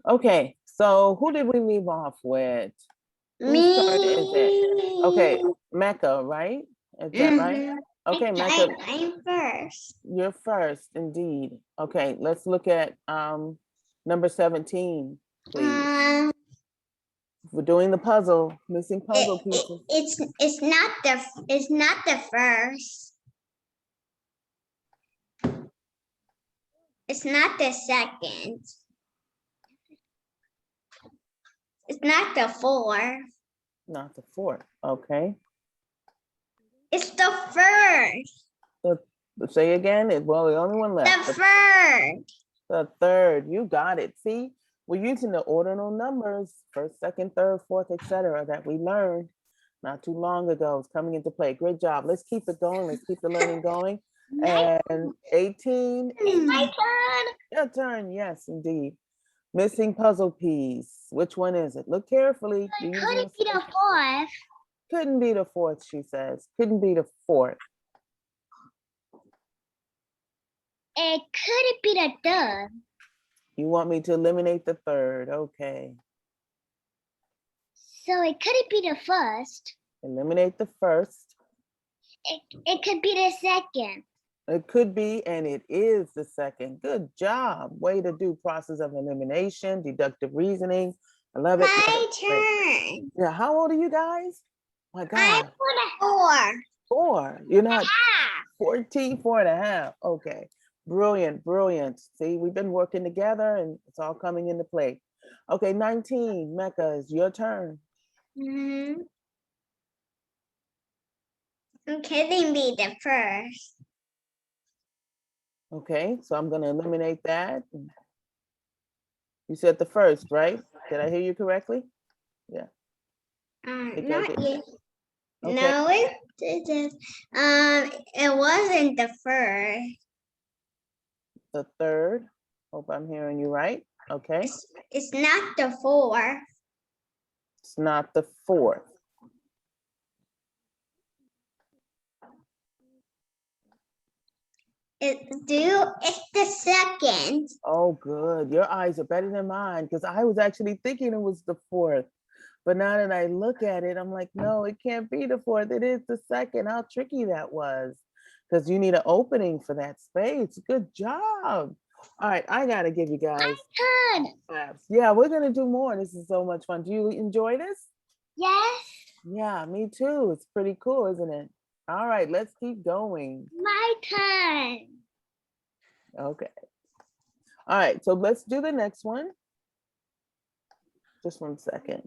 Okay, so who did we leave off with? Whose turn is it? Me. Okay, Mecca, right? Is that right? Okay, Mecca, I'm first. you're first, indeed. Okay, let's look at number 17, please. Um, We're doing the puzzle, missing puzzle pieces. it's not the first. It's not the second. It's not the fourth. Not the fourth. Okay. It's the first. Say again. Well, the only one left. The third. The third. You got it. See, we're using the ordinal numbers, first, second, third, fourth, etc., that we learned not too long ago. It's coming into play. Great job. Let's keep it going. Let's keep the learning going. And 18. My turn. Your turn. Yes, indeed. Missing puzzle piece. Which one is it? Look carefully. Could it be the fourth? Couldn't be the fourth, she says. Couldn't be the fourth. It could be the third. You want me to eliminate the third. Okay. So it could be the first. Eliminate the first. It could be the second. It could be, and it is the second. Good job. Way to do process of elimination, deductive reasoning. I love it. My turn. Yeah, how old are you guys? My God. I'm 4. 4. You're not Half. 14, 4.5. Okay. Brilliant, brilliant. See, we've been working together and it's all coming into play. Okay, 19, Mecca, it's your turn. Mm-hmm. It couldn't be the first. Okay, so I'm gonna eliminate that. You said the first, right? Did I hear you correctly? Yeah. Not yet. Okay. No, it wasn't the first. The third. Hope I'm hearing you right. Okay. It's not the fourth. It's not the fourth. It's the second. Oh, good. Your eyes are better than mine because I was actually thinking it was the fourth. But now that I look at it, I'm like, no, it can't be the fourth. It is the second. How tricky that was. Because you need an opening for that space. Good job. All right, I gotta give you guys. Claps. Yeah, we're gonna do more. This is so much fun. Do you enjoy this? Yes. Yeah, me too. It's pretty cool, isn't it? All right, let's keep going. My turn. Okay. All right, so let's do the next one. Just one second.